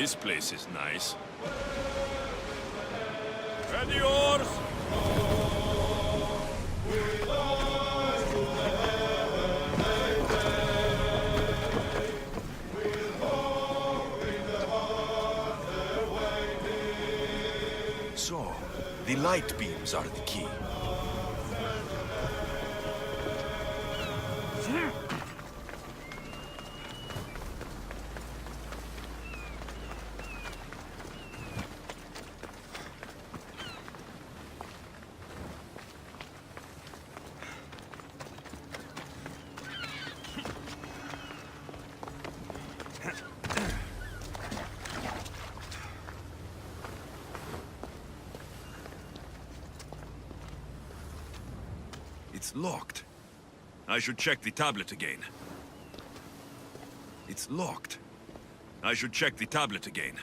This place is nice. Ready, oars! So, the light beams are the key. It's locked. I should check the tablet again. It's locked. I should check the tablet again.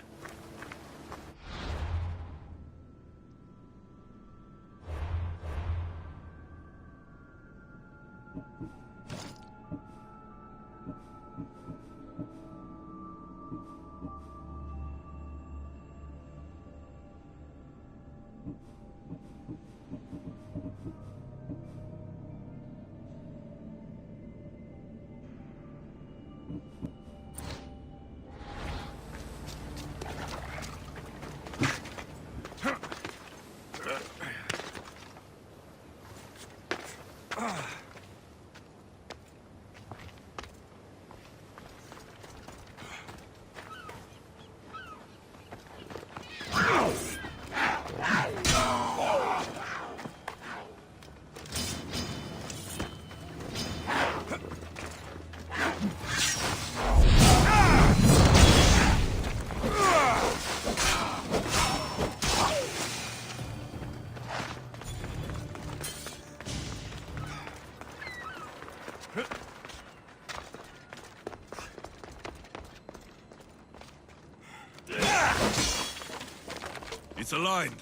It's aligned.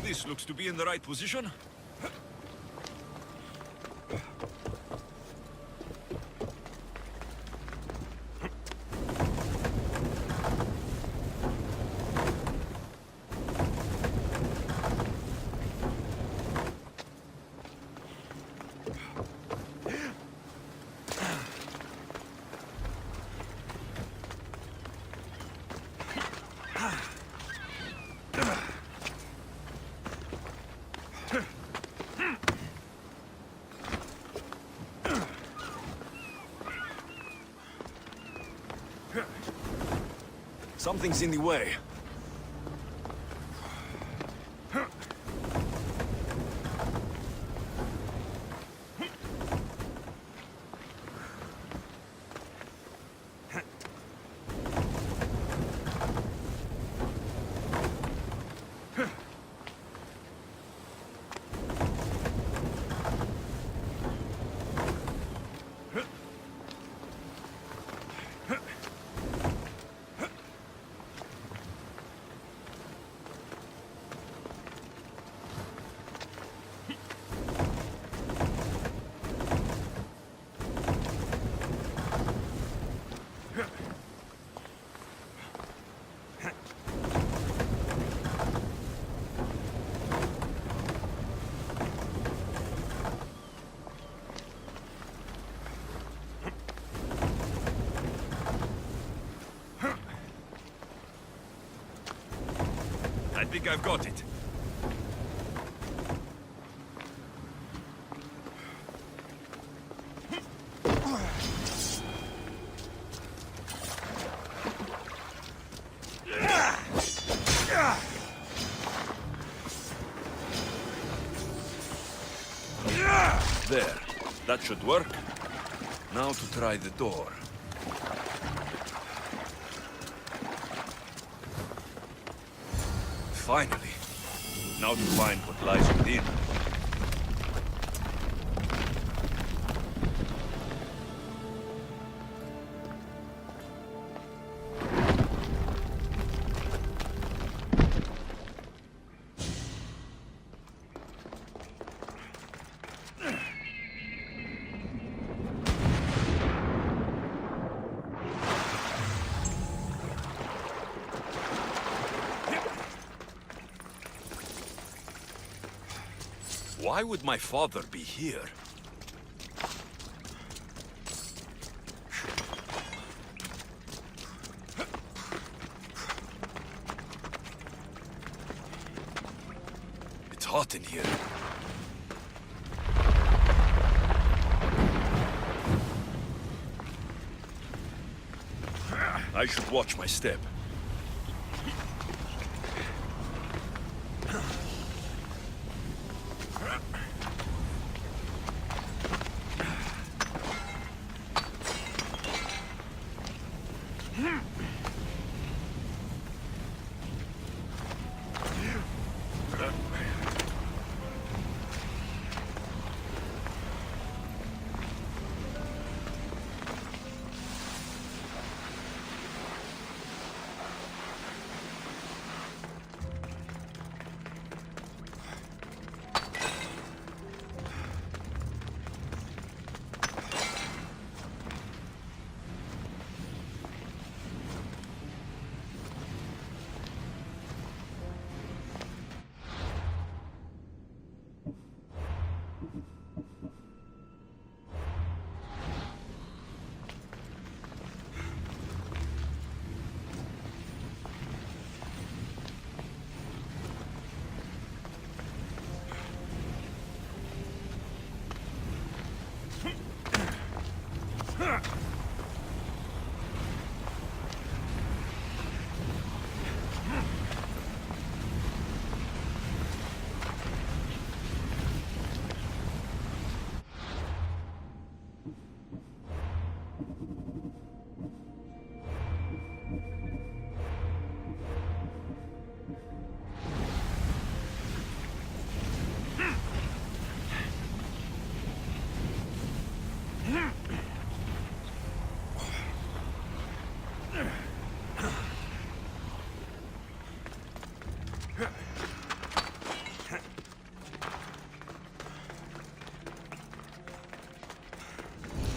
This looks to be in the right position. Something's in the way. think I've got it. There. That should work. Now to try the door. Finally. Now to find what lies within. Why would my father be here? It's hot in here. I should watch my step.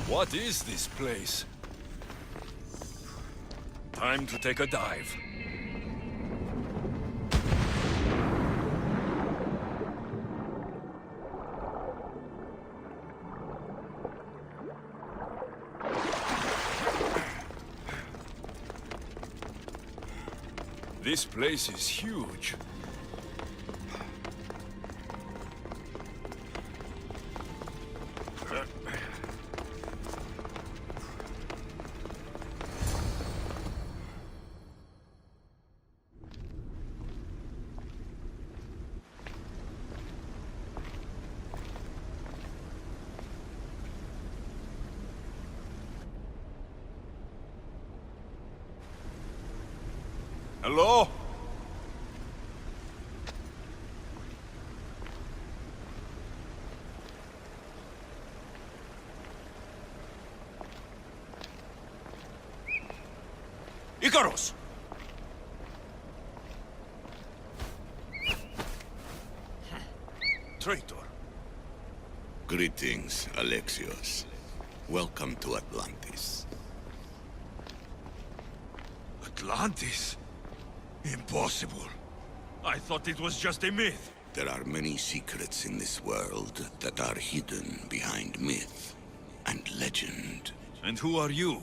What is this place? Time to take a dive. This place is huge. Hello? Icarus! Traitor. Greetings, Alexios. Welcome to Atlantis. Atlantis? Impossible. I thought it was just a myth. There are many secrets in this world that are hidden behind myth and legend. And who are you?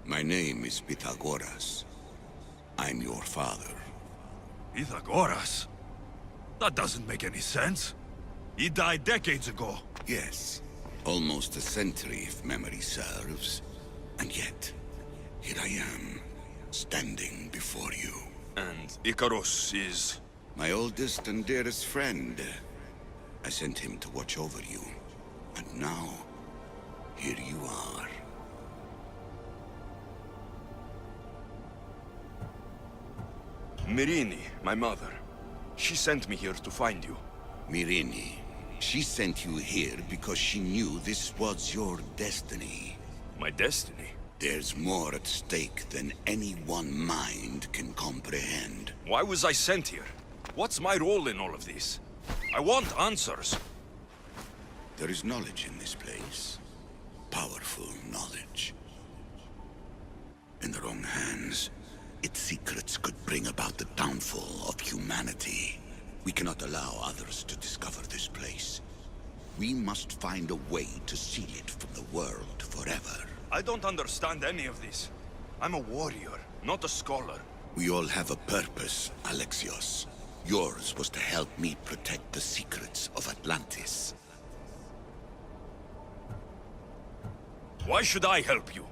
My name is Pythagoras. I'm your father. Pythagoras? That doesn't make any sense. He died decades ago. Yes, almost a century if memory serves. And yet, here I am, standing before you. And Icarus is... My oldest and dearest friend. I sent him to watch over you. And now, here you are. Myrrine, my mother. She sent me here to find you. Myrrine. She sent you here because she knew this was your destiny. My destiny? There's more at stake than any one mind can comprehend. Why was I sent here? What's my role in all of this? I want answers. There is knowledge in this place. Powerful knowledge. In the wrong hands, its secrets could bring about the downfall of humanity. We cannot allow others to discover this place. We must find a way to seal it from the world forever. I don't understand any of this. I'm a warrior, not a scholar. We all have a purpose, Alexios. Yours was to help me protect the secrets of Atlantis. Why should I help you?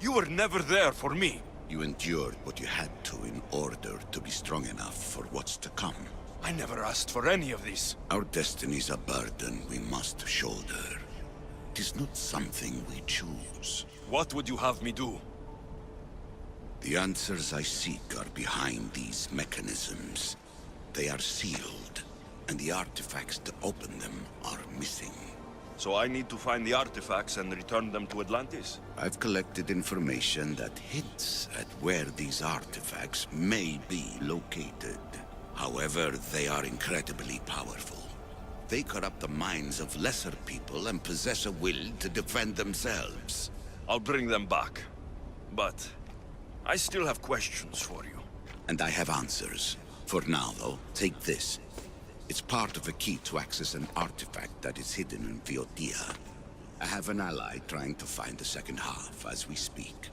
You were never there for me. You endured what you had to in order to be strong enough for what's to come. I never asked for any of this. Our destiny's a burden we must shoulder. It is not something we choose. What would you have me do? The answers I seek are behind these mechanisms. They are sealed, and the artifacts to open them are missing. So I need to find the artifacts and return them to Atlantis? I've collected information that hints at where these artifacts may be located. However, they are incredibly powerful. They corrupt the minds of lesser people and possess a will to defend themselves. I'll bring them back. But I still have questions for you. And I have answers. For now, though, take this. It's part of a key to access an artifact that is hidden in Viotia. I have an ally trying to find the second half as we speak.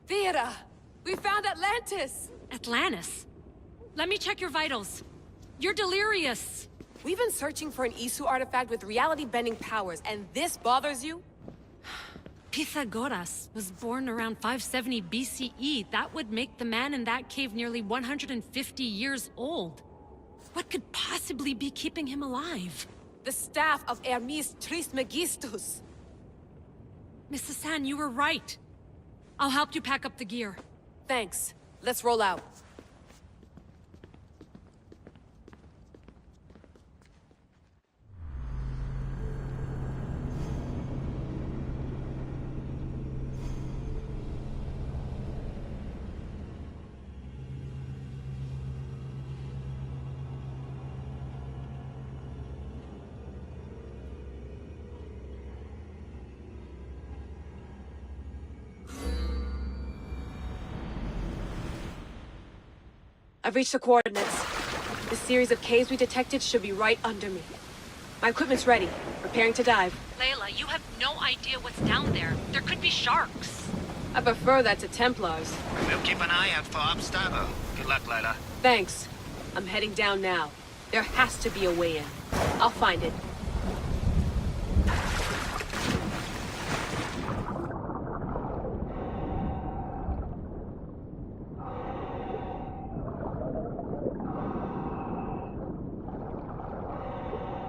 Theata! We found Atlantis! Atlantis? Let me check your vitals. You're delirious. We've been searching for an Isu artifact with reality-bending powers, and this bothers you? Pythagoras was born around 570 BCE. That would make the man in that cave nearly 150 years old. What could possibly be keeping him alive? The staff of Hermes Trismegistus! Mrs. San, you were right. I'll help you pack up the gear. Thanks. Let's roll out. I've reached the coordinates. The series of caves we detected should be right under me. My equipment's ready. Preparing to dive. Layla, you have no idea what's down there. There could be sharks. I prefer that to Templars. We'll keep an eye out for Abstergo. Good luck, Layla. Thanks. I'm heading down now. There has to be a way in. I'll find it.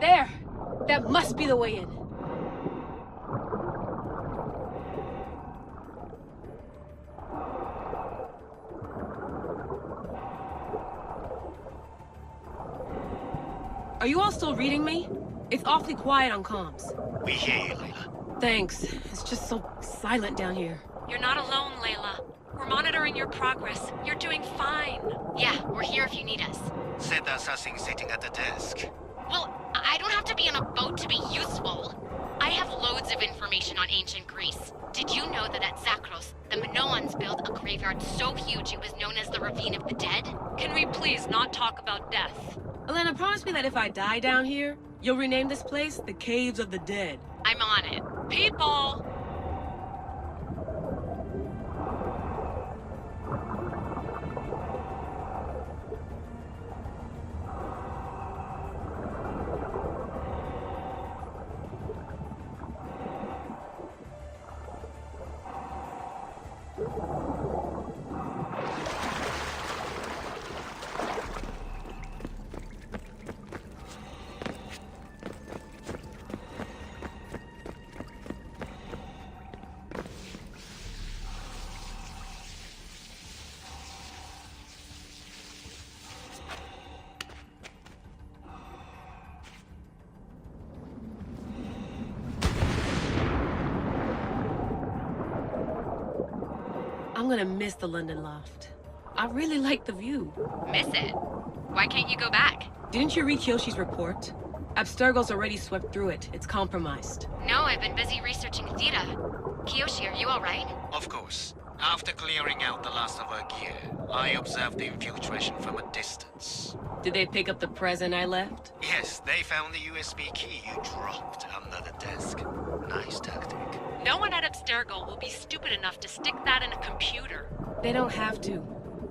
There! That must be the way in. Are you all still reading me? It's awfully quiet on comms. We hear you, Layla. Thanks. It's just so silent down here. You're not alone, Layla. We're monitoring your progress. You're doing fine. Yeah, we're here if you need us. Said there's something sitting at the desk. Well, I don't have to be on a boat to be useful. I have loads of information on ancient Greece. Did you know that at Zakros, the Minoans built a graveyard so huge it was known as the Ravine of the Dead? Can we please not talk about death? Elena, promise me that if I die down here, you'll rename this place the Caves of the Dead. I'm on it. People! I'm gonna miss the London loft. I really like the view. Miss it. Why can't you go back? Didn't you read Kyoshi's report? Abstergo's already swept through it. It's compromised. No, I've been busy researching Theta. Kiyoshi, are you alright? Of course. After clearing out the last of her gear, I observed the infiltration from a distance. Did they pick up the present I left? Yes, they found the USB key you dropped under the desk. Nice tactic. No one at Abstergo will be stupid enough to stick that in a computer. They don't have to.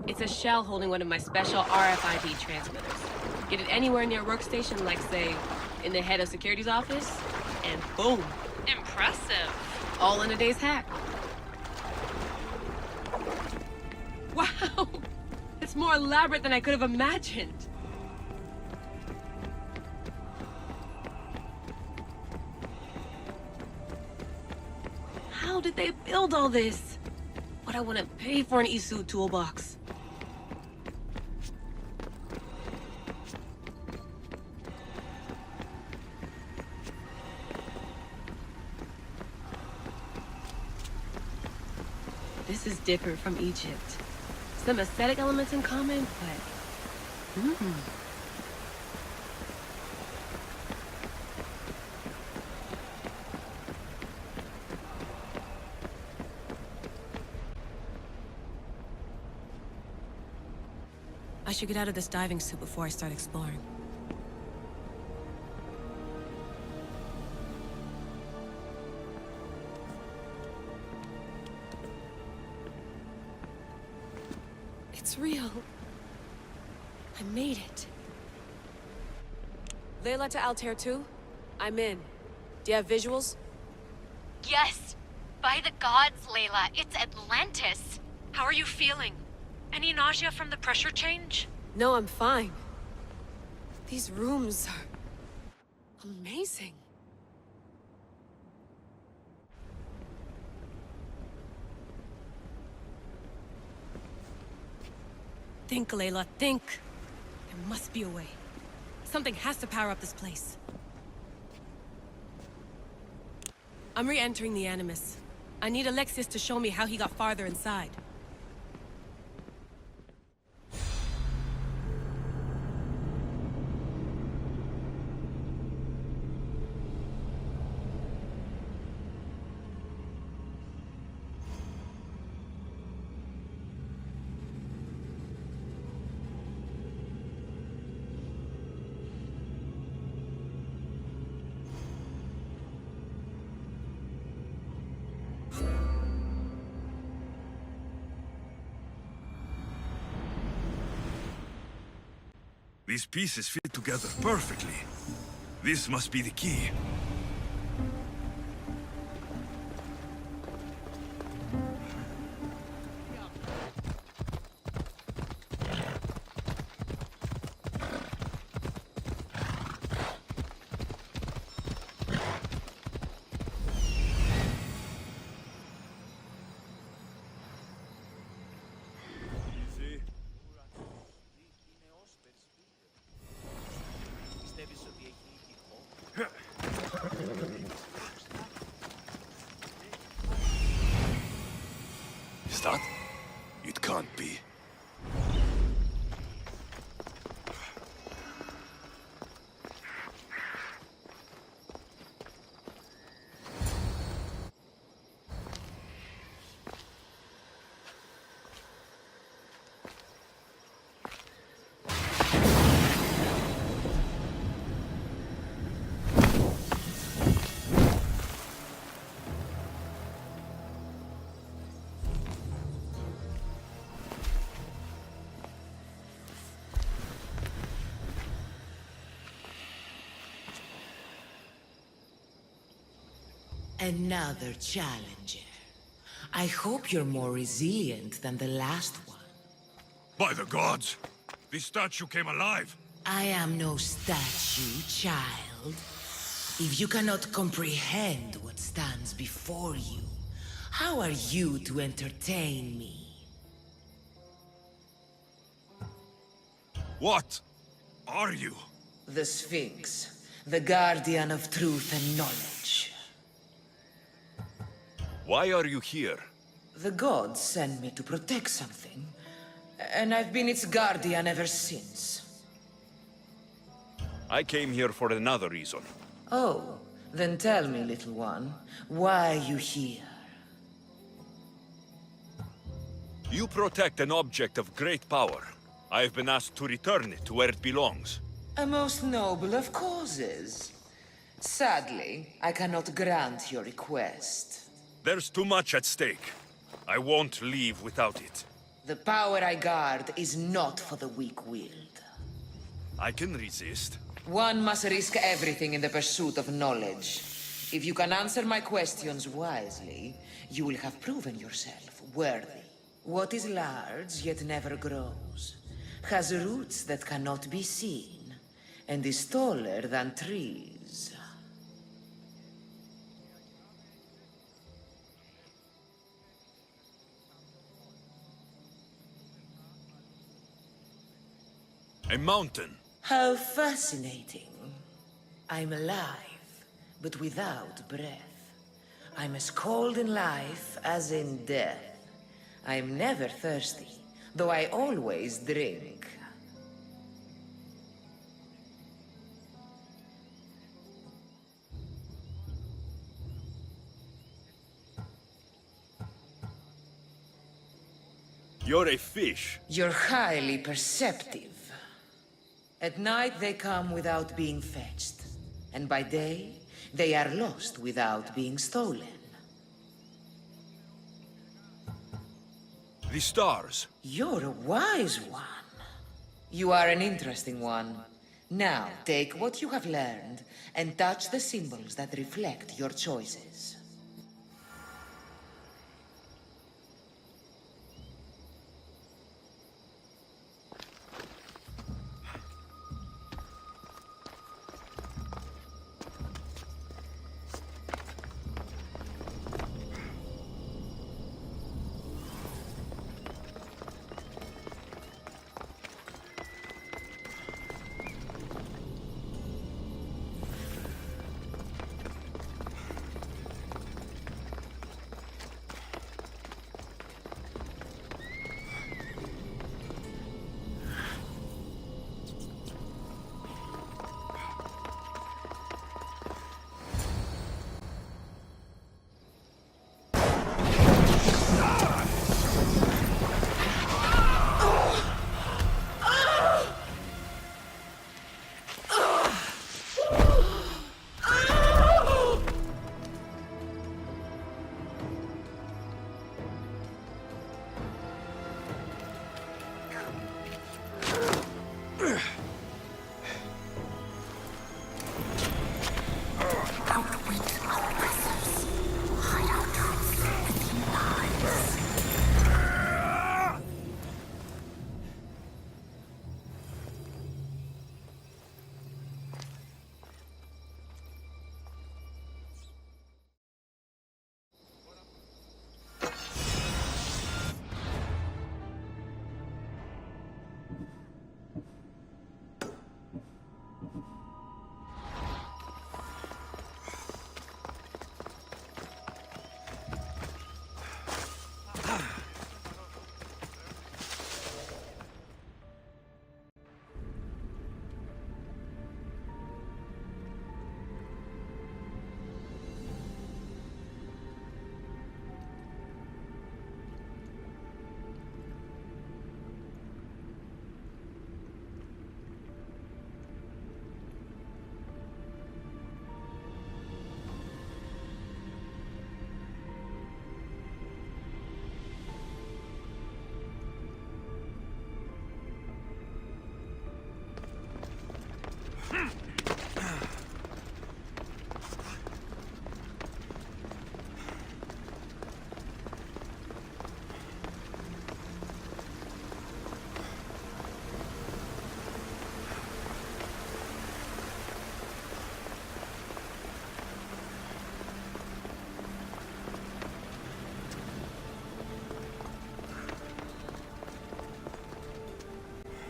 It's a shell holding one of my special RFID transmitters. Get it anywhere near a workstation, like, say, in the head of security's office, and boom. Impressive. All in a day's hack. Wow! It's more elaborate than I could have imagined. How did they build all this? What I want to pay for an Isu toolbox. This is different from Egypt. Some aesthetic elements in common, but... I should get out of this diving suit before I start exploring. It's real. I made it. Layla to Altair 2? I'm in. Do you have visuals? Yes! By the gods, Layla, it's Atlantis! How are you feeling? Any nausea from the pressure change? No, I'm fine. These rooms are... amazing. Think, Layla, think. There must be a way. Something has to power up this place. I'm re-entering the Animus. I need Alexius to show me how he got farther inside. These pieces fit together perfectly. This must be the key. Πιστεύεις Another challenger. I hope you're more resilient than the last one. By the gods! This statue came alive! I am no statue, child. If you cannot comprehend what stands before you, how are you to entertain me? What are you? The Sphinx, the guardian of truth and knowledge. Why are you here? The gods sent me to protect something, and I've been its guardian ever since. I came here for another reason. Oh, then tell me, little one, why are you here? You protect an object of great power. I've been asked to return it to where it belongs. A most noble of causes. Sadly, I cannot grant your request. There's too much at stake. I won't leave without it. The power I guard is not for the weak-willed. I can resist. One must risk everything in the pursuit of knowledge. If you can answer my questions wisely, you will have proven yourself worthy. What is large yet never grows, has roots that cannot be seen, and is taller than trees. A mountain. How fascinating. I'm alive, but without breath. I'm as cold in life as in death. I'm never thirsty, though I always drink. You're a fish. You're highly perceptive. At night they come without being fetched, and by day they are lost without being stolen. The stars. You're a wise one. You are an interesting one. Now, take what you have learned and touch the symbols that reflect your choices.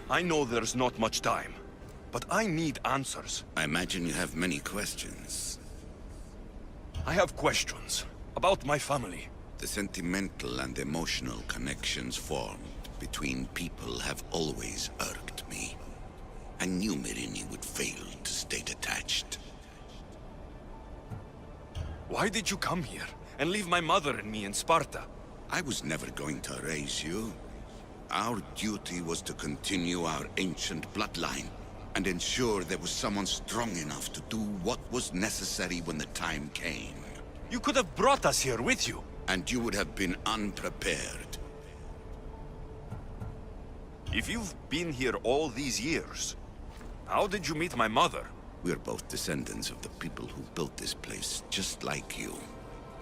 I know there's not much time, but I need answers. I imagine you have many questions. I have questions about my family. The sentimental and emotional connections formed between people have always irked me. I knew Myrini would fail to stay detached. Why did you come here and leave my mother and me in Sparta? I was never going to raise you. Our duty was to continue our ancient bloodline and ensure there was someone strong enough to do what was necessary when the time came. You could have brought us here with you. And you would have been unprepared. If you've been here all these years, how did you meet my mother? We're both descendants of the people who built this place, just like you.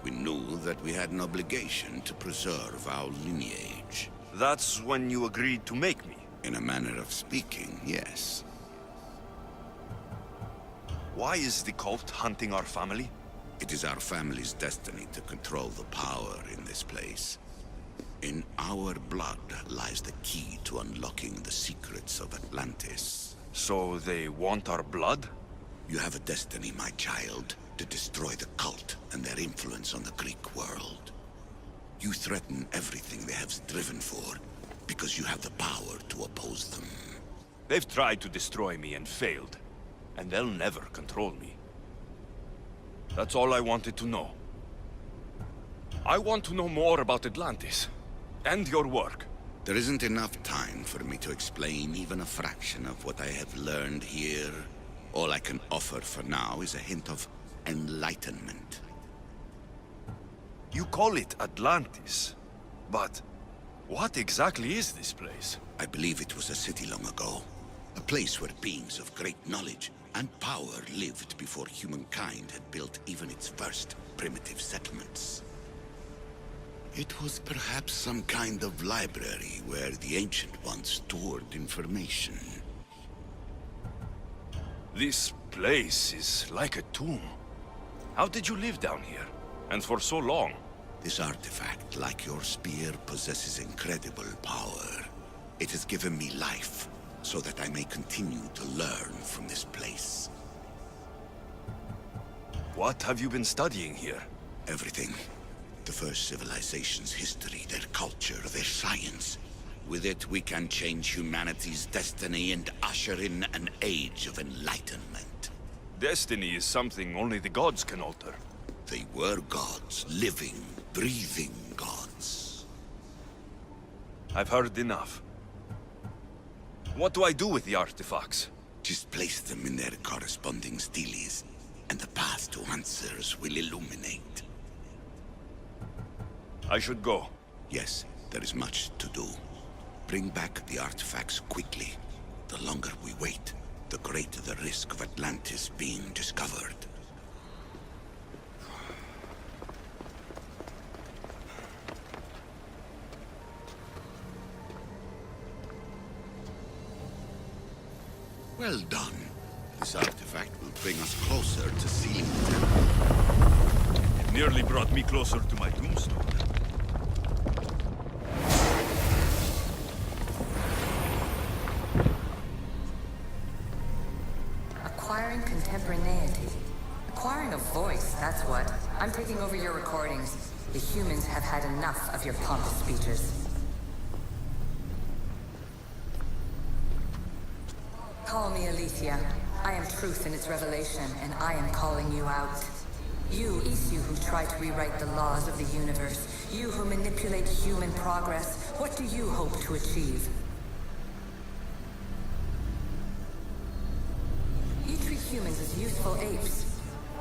We knew that we had an obligation to preserve our lineage. That's when you agreed to make me. In a manner of speaking, yes. Why is the cult hunting our family? It is our family's destiny to control the power in this place. In our blood lies the key to unlocking the secrets of Atlantis. So they want our blood? You have a destiny, my child, to destroy the cult and their influence on the Greek world. You threaten everything they have striven for, because you have the power to oppose them. They've tried to destroy me and failed, and they'll never control me. That's all I wanted to know. I want to know more about Atlantis, and your work. There isn't enough time for me to explain even a fraction of what I have learned here. All I can offer for now is a hint of enlightenment. You call it Atlantis, but what exactly is this place? I believe it was a city long ago. A place where beings of great knowledge and power lived before humankind had built even its first primitive settlements. It was perhaps some kind of library where the Ancient Ones stored information. This place is like a tomb. How did you live down here? And for so long? This artifact, like your spear, possesses incredible power. It has given me life, so that I may continue to learn from this place. What have you been studying here? Everything. The first civilization's history, their culture, their science. With it, we can change humanity's destiny and usher in an age of enlightenment. Destiny is something only the gods can alter. They were gods, living, breathing gods. I've heard enough. What do I do with the artifacts? Just place them in their corresponding steles, and the path to answers will illuminate. I should go. Yes, there is much to do. Bring back the artifacts quickly. The longer we wait, the greater the risk of Atlantis being discovered. Well done. This artifact will bring us closer to sealing the temple. It nearly brought me closer to my tombstone. Acquiring contemporaneity. Acquiring a voice, that's what. I'm taking over your recordings. The humans have had enough of your pompous speeches. Call me Aletheia. I am truth in its revelation, and I am calling you out. You who try to rewrite the laws of the universe. You who manipulate human progress. What do you hope to achieve? You treat humans as useful apes.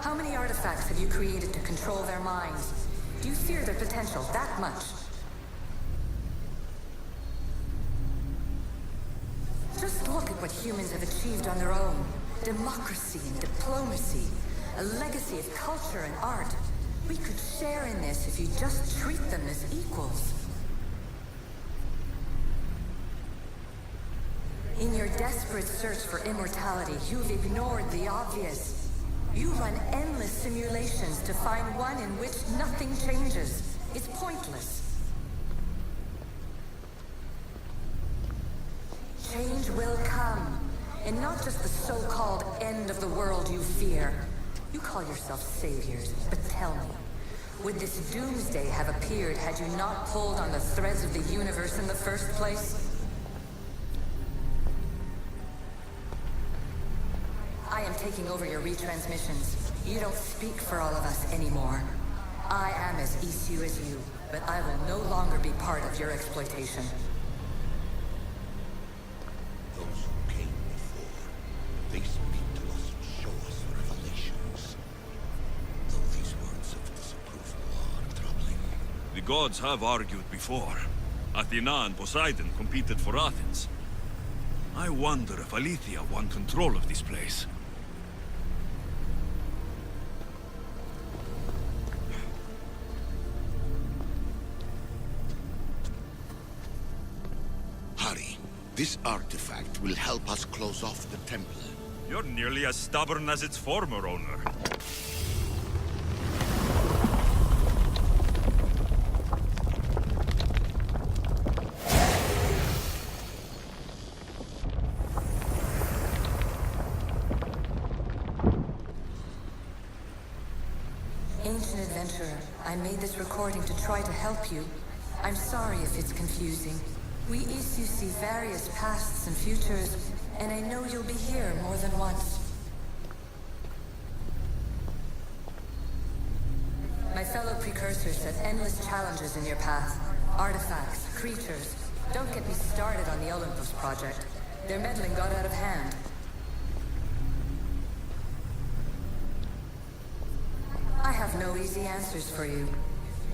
How many artifacts have you created to control their minds? Do you fear their potential that much? Just look at what humans have achieved on their own. Democracy and diplomacy. A legacy of culture and art. We could share in this if you just treat them as equals. In your desperate search for immortality, you've ignored the obvious. You run endless simulations to find one in which nothing changes. It's pointless. Change will come. And not just the so-called end of the world you fear. You call yourself saviors, but tell me, would this doomsday have appeared had you not pulled on the threads of the universe in the first place? I am taking over your retransmissions. You don't speak for all of us anymore. I am as issue as you, but I will no longer be part of your exploitation. Those who came before, they speak to us and show us revelations. Though these words of disapproval are troubling. The gods have argued before. Athena and Poseidon competed for Athens. I wonder if Aletheia won control of this place. Hurry. This artifact will help us close off the temple. You're nearly as stubborn as its former owner. Ancient adventurer, I made this recording to try to help you. I'm sorry if it's confusing. We issue see various pasts and futures, and I know you'll be here more than once. My fellow precursors set endless challenges in your path. Artifacts, creatures. Don't get me started on the Olympus project. Their meddling got out of hand. I have no easy answers for you.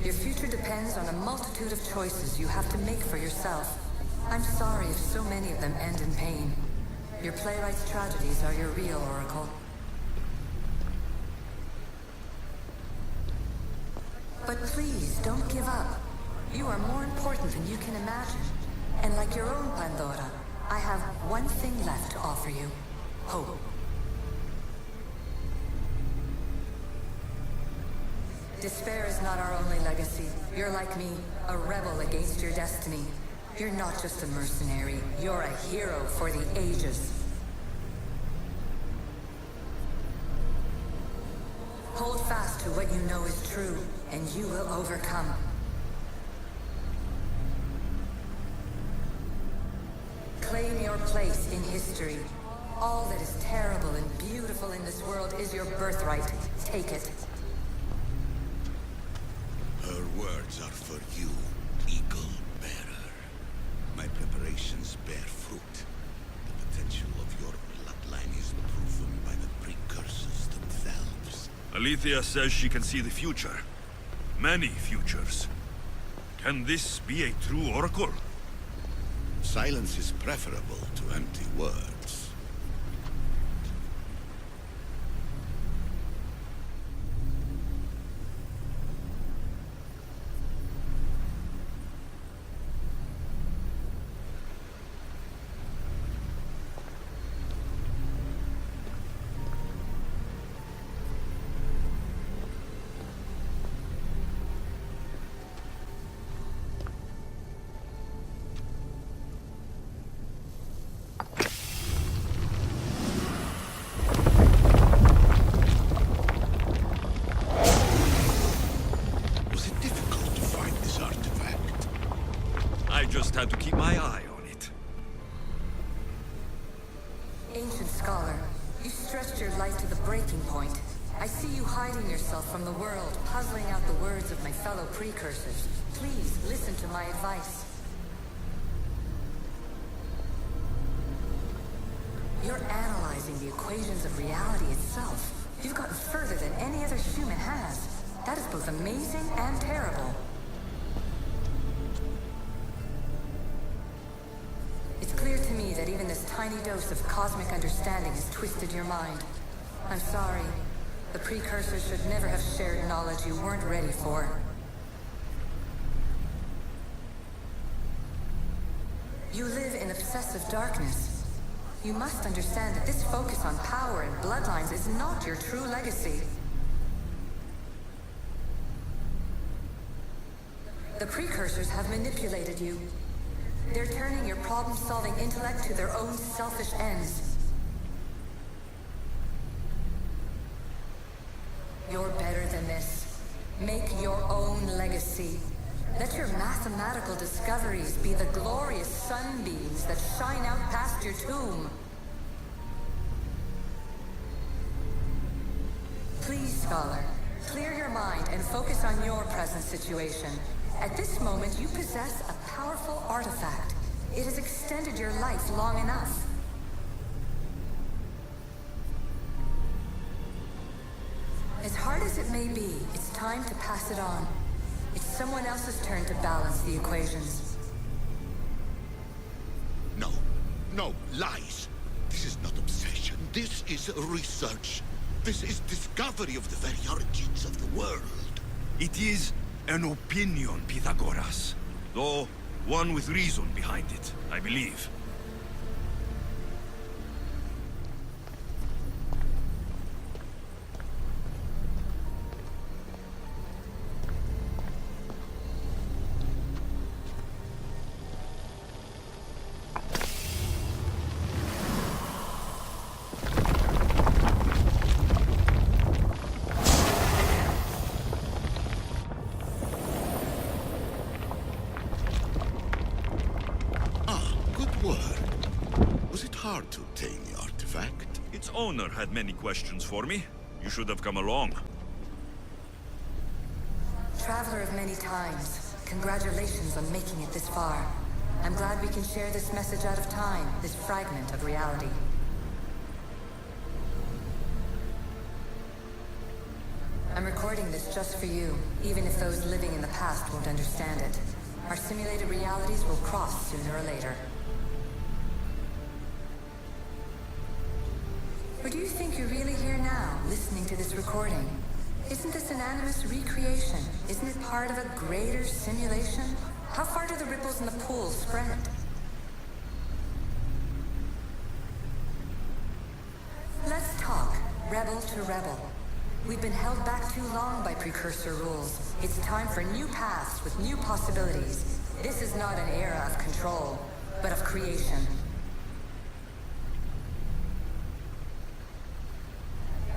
Your future depends on a multitude of choices you have to make for yourself. I'm sorry if so many of them end in pain. Your playwright's tragedies are your real oracle. But please, don't give up. You are more important than you can imagine. And like your own Pandora, I have one thing left to offer you. Hope. Despair is not our only legacy. You're like me, a rebel against your destiny. You're not just a mercenary, you're a hero for the ages. Hold fast to what you know is true, and you will overcome. Claim your place in history. All that is terrible and beautiful in this world is your birthright. Take it. Her words are for you, Eagle Bearer. My preparations bear fruit. The potential of your bloodline is proven by the precursors themselves. Aletheia says she can see the future. Many futures. Can this be a true oracle? Silence is preferable to empty words. I just had to keep my eye on it. Ancient scholar, you stretched your life to the breaking point. I see you hiding yourself from the world, puzzling out the words of my fellow precursors. Please, listen to my advice. You're analyzing the equations of reality itself. You've gotten further than any other human has. That is both amazing and terrible. It's clear to me that even this tiny dose of cosmic understanding has twisted your mind. I'm sorry. The precursors should never have shared knowledge you weren't ready for. You live in obsessive darkness. You must understand that this focus on power and bloodlines is not your true legacy. The precursors have manipulated you. They're turning your problem-solving intellect to their own selfish ends. You're better than this. Make your own legacy. Let your mathematical discoveries be the glorious sunbeams that shine out past your tomb. Please, Scholar, clear your mind and focus on your present situation. At this moment, you possess a powerful artifact. It has extended your life long enough. As hard as it may be, it's time to pass it on. It's someone else's turn to balance the equations. No, no, lies. This is not obsession. This is research. This is discovery of the very origins of the world. It is an opinion, Pythagoras. Though one with reason behind it, I believe. Hard to obtain the artifact. Its owner had many questions for me. You should have come along. Traveler of many times, congratulations on making it this far. I'm glad we can share this message out of time, this fragment of reality. I'm recording this just for you, even if those living in the past won't understand it. Our simulated realities will cross sooner or later. Or do you think you're really here now, listening to this recording? Isn't this an animus recreation? Isn't it part of a greater simulation? How far do the ripples in the pool spread? Let's talk, rebel to rebel. We've been held back too long by precursor rules. It's time for new paths with new possibilities. This is not an era of control, but of creation.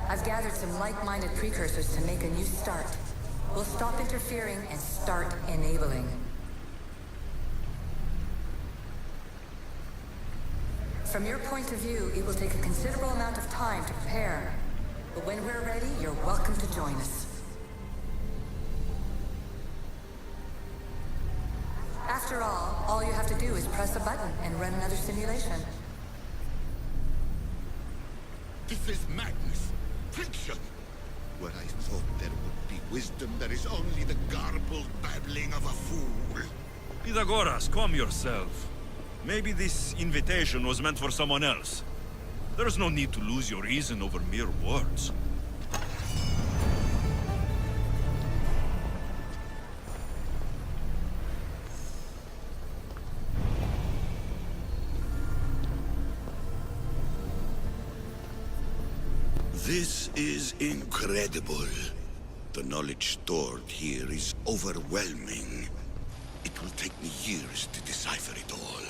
I've gathered some like-minded precursors to make a new start. We'll stop interfering and start enabling. From your point of view, it will take a considerable amount of time to prepare. But when we're ready, you're welcome to join us. After all you have to do is press a button and run another simulation. This is madness. Fiction! Where I thought there would be wisdom, there is only the garbled babbling of a fool. Pythagoras, calm yourself. Maybe this invitation was meant for someone else. There's no need to lose your reason over mere words. This is incredible. The knowledge stored here is overwhelming. It will take me years to decipher it all.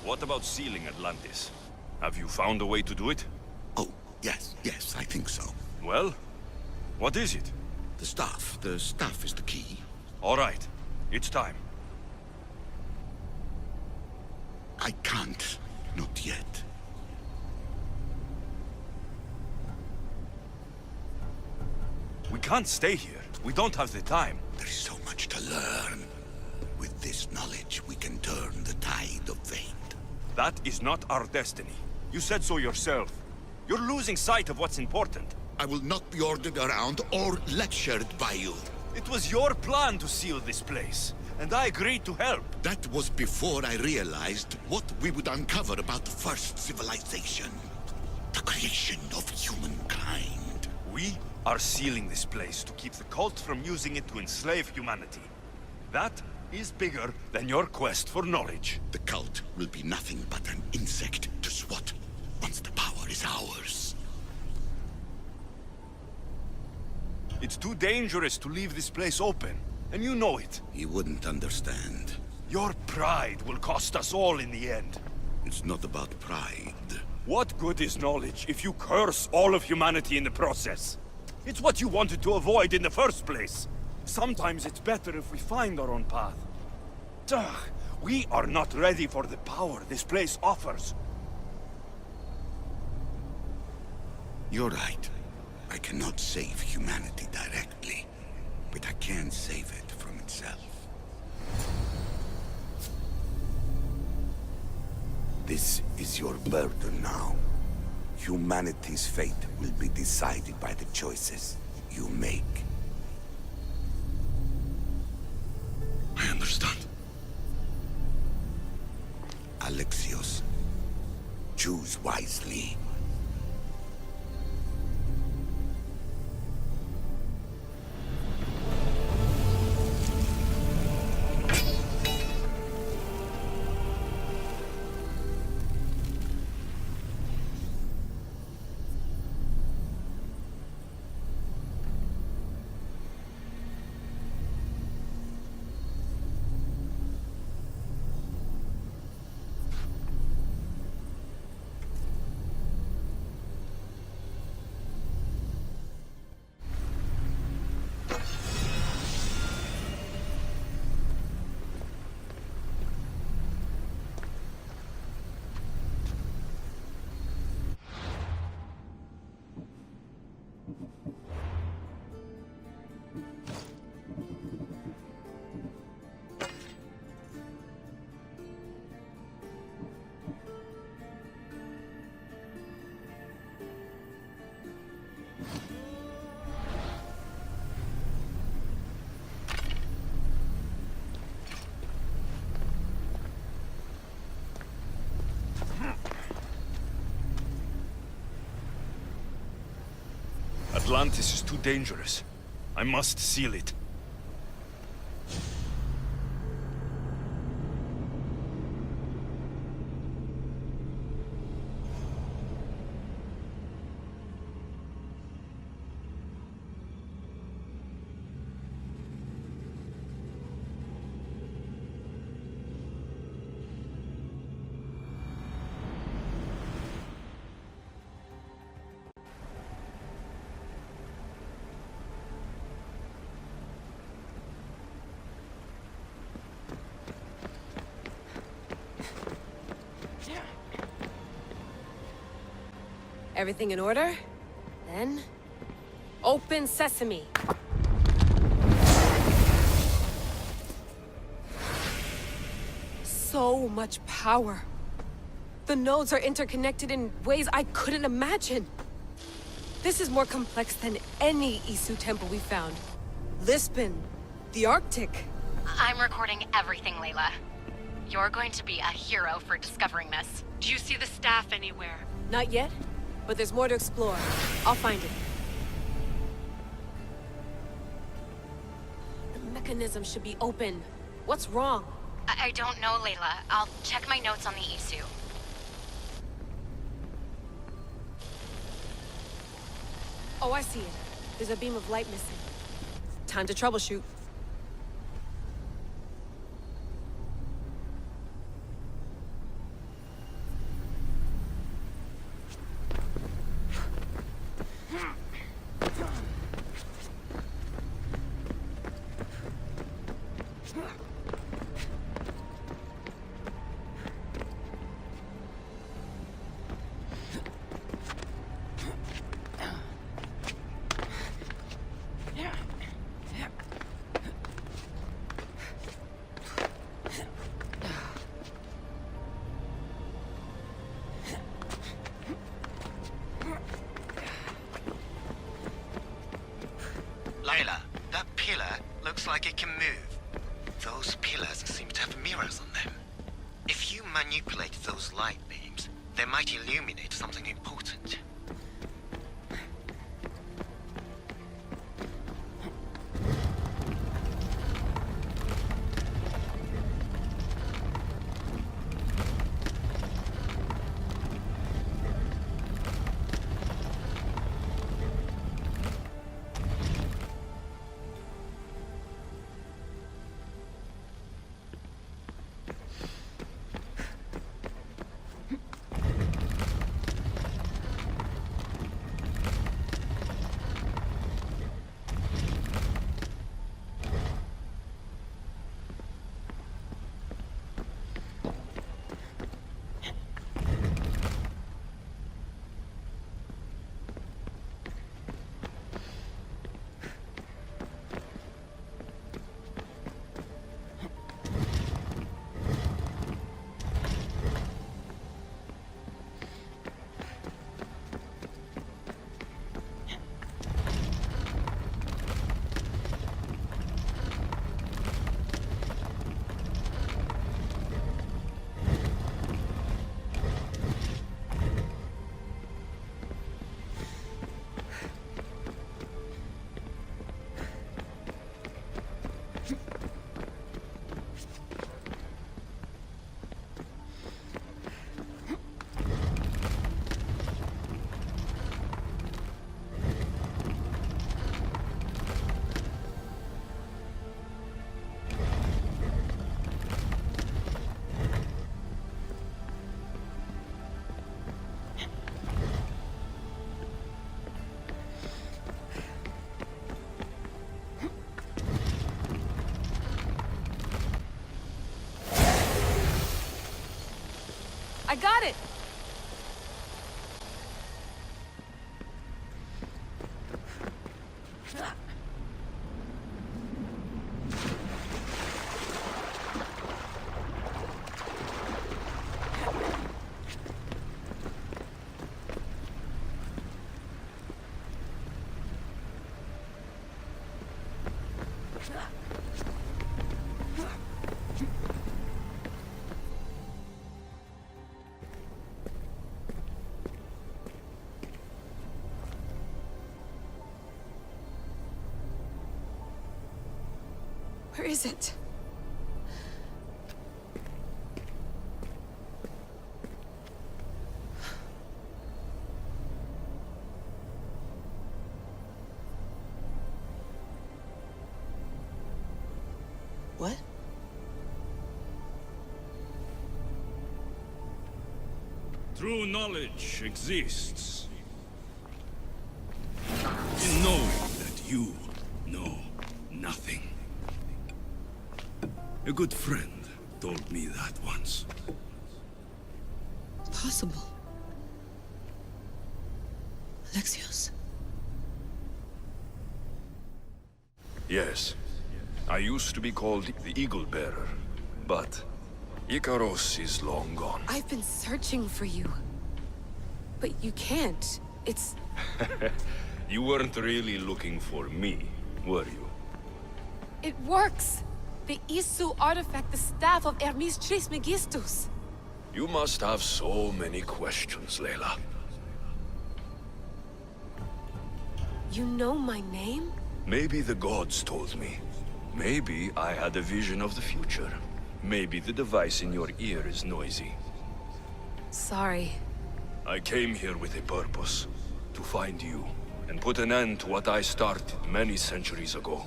What about sealing Atlantis? Have you found a way to do it? Oh, yes, I think so. Well, what is it? The staff is the key. All right, it's time. I can't, not yet. We can't stay here. We don't have the time. There is so much to learn. With this knowledge, we can turn the tide of fate. That is not our destiny. You said so yourself. You're losing sight of what's important. I will not be ordered around or lectured by you. It was your plan to seal this place, and I agreed to help. That was before I realized what we would uncover about the first civilization. The creation of humankind. We are sealing this place to keep the cult from using it to enslave humanity. That is bigger than your quest for knowledge. The cult will be nothing but an insect to swat once the power is ours. It's too dangerous to leave this place open, and you know it. You wouldn't understand. Your pride will cost us all in the end. It's not about pride. What good is knowledge if you curse all of humanity in the process? It's what you wanted to avoid in the first place. Sometimes it's better if we find our own path. Ugh, we are not ready for the power this place offers. You're right. I cannot save humanity directly, but I can save it from itself. This is your burden now. Humanity's fate will be decided by the choices you make. I understand. Alexios, choose wisely. Atlantis is too dangerous. I must seal it. Everything in order? Then... open sesame! So much power. The nodes are interconnected in ways I couldn't imagine. This is more complex than any Isu temple we found. Lisbon, the Arctic. I'm recording everything, Layla. You're going to be a hero for discovering this. Do you see the staff anywhere? Not yet, but there's more to explore. I'll find it. The mechanism should be open. What's wrong? I don't know, Layla. I'll check my notes on the Isu. Oh, I see it. There's a beam of light missing. Time to troubleshoot. Layla, that pillar looks like it can move. Those pillars seem to have mirrors on them. If you manipulate those light beams, they might illuminate something important. I got it! Where is it? What? True knowledge exists in knowing that you know nothing. A good friend told me that once. Possible. Alexios. Yes. I used to be called the Eagle Bearer, but Icaros is long gone. I've been searching for you. But you can't. It's... You weren't really looking for me, were you? It works! The Isu artifact, the staff of Hermes Trismegistus. You must have so many questions, Layla. You know my name? Maybe the gods told me. Maybe I had a vision of the future. Maybe the device in your ear is noisy. Sorry. I came here with a purpose. To find you, and put an end to what I started many centuries ago.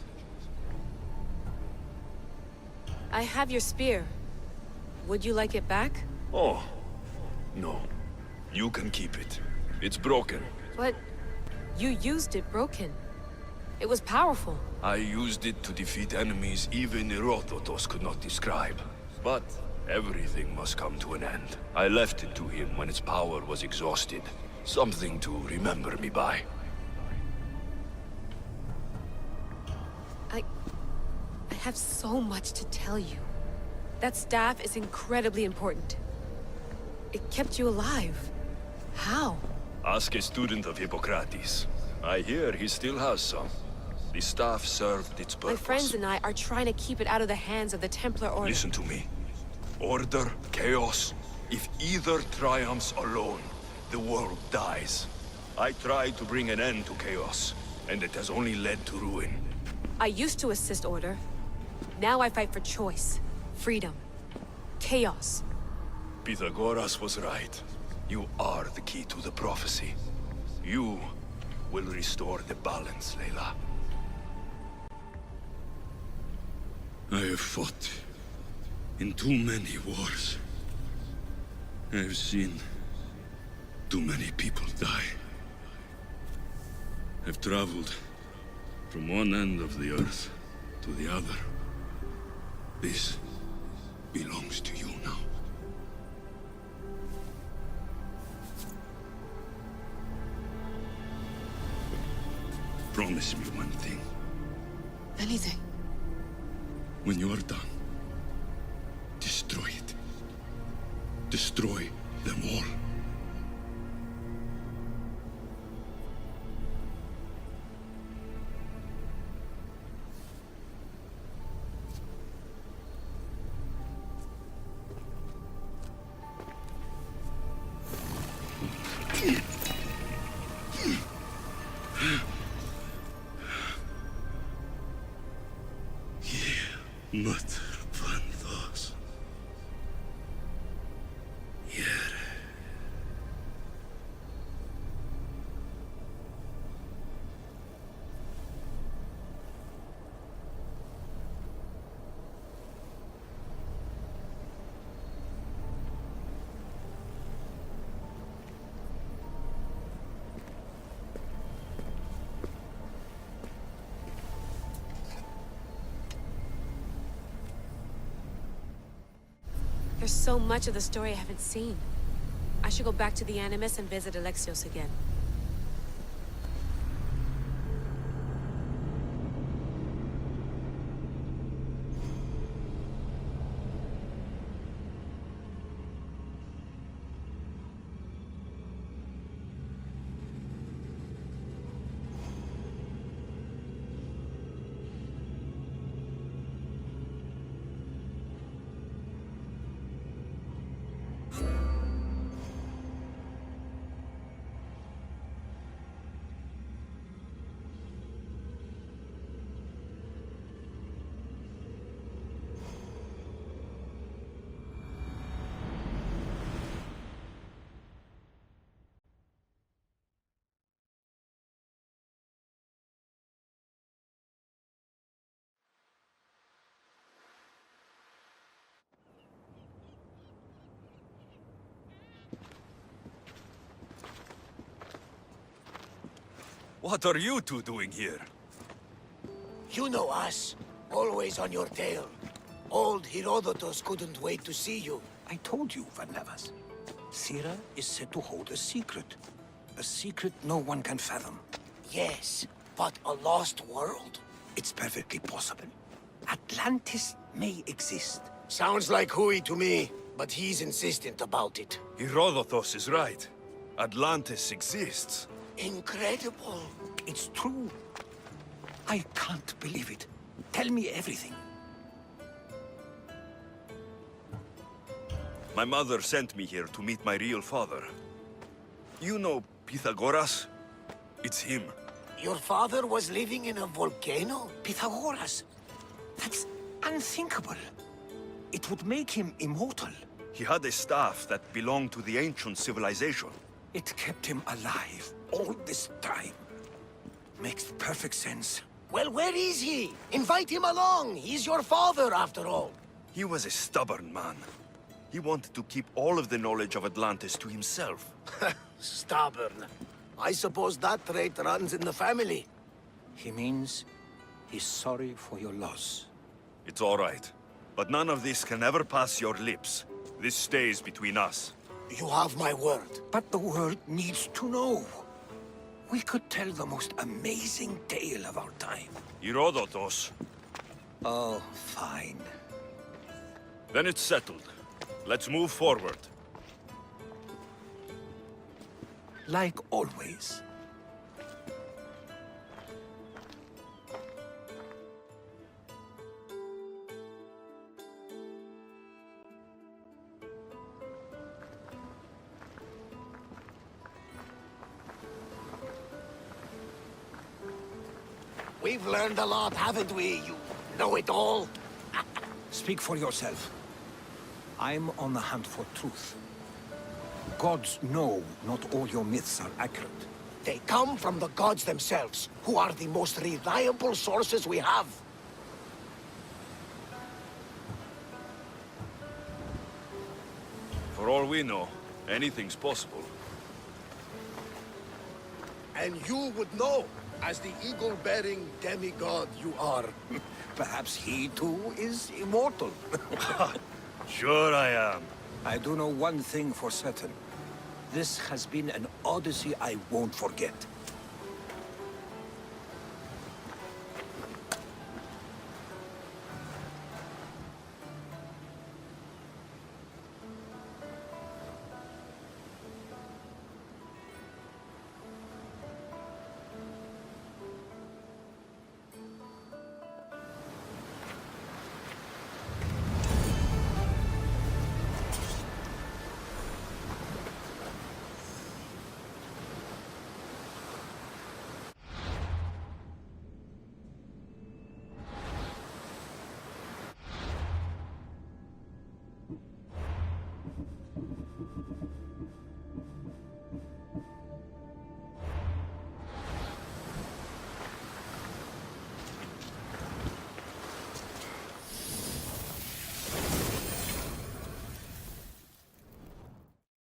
I have your spear. Would you like it back? Oh, no. You can keep it. It's broken. But you used it broken. It was powerful. I used it to defeat enemies even Herodotus could not describe. But everything must come to an end. I left it to him when its power was exhausted. Something to remember me by. I have so much to tell you. That staff is incredibly important. It kept you alive. How? Ask a student of Hippocrates. I hear he still has some. The staff served its purpose. My friends and I are trying to keep it out of the hands of the Templar Order. Listen to me. Order, chaos. If either triumphs alone, the world dies. I tried to bring an end to chaos, and it has only led to ruin. I used to assist Order. Now I fight for choice, freedom, chaos. Pythagoras was right. You are the key to the prophecy. You will restore the balance, Layla. I have fought in too many wars. I have seen too many people die. I've traveled from one end of the earth to the other. This belongs to you now. Promise me one thing. Anything. When you are done, destroy it. Destroy them all. Mother Panthos. Here. There's so much of the story I haven't seen. I should go back to the Animus and visit Alexios again. What are you two doing here? You know us. Always on your tail. Old Herodotus couldn't wait to see you. I told you, Varnavas. Sira is said to hold a secret. A secret no one can fathom. Yes, but a lost world? It's perfectly possible. Atlantis may exist. Sounds like Hui to me, but he's insistent about it. Herodotus is right. Atlantis exists. Incredible. It's true. I can't believe it. Tell me everything. My mother sent me here to meet my real father. You know Pythagoras? It's him. Your father was living in a volcano? Pythagoras. That's unthinkable. It would make him immortal. He had a staff that belonged to the ancient civilization. It kept him alive all this time. Makes perfect sense. Well, where is he? Invite him along. He's your father, after all. He was a stubborn man. He wanted to keep all of the knowledge of Atlantis to himself. Stubborn. I suppose that trait runs in the family. He means he's sorry for your loss. It's all right. But none of this can ever pass your lips. This stays between us. You have my word. But the world needs to know. We could tell the most amazing tale of our time. Herodotus. Oh, fine. Then it's settled. Let's move forward. Like always. We've learned a lot, haven't we, you know-it-all? Speak for yourself. I'm on the hunt for truth. Gods know not all your myths are accurate. They come from the gods themselves, who are the most reliable sources we have. For all we know, anything's possible. And you would know, as the eagle-bearing demigod you are. Perhaps he too is immortal. Sure I am. I do know one thing for certain. This has been an Odyssey I won't forget.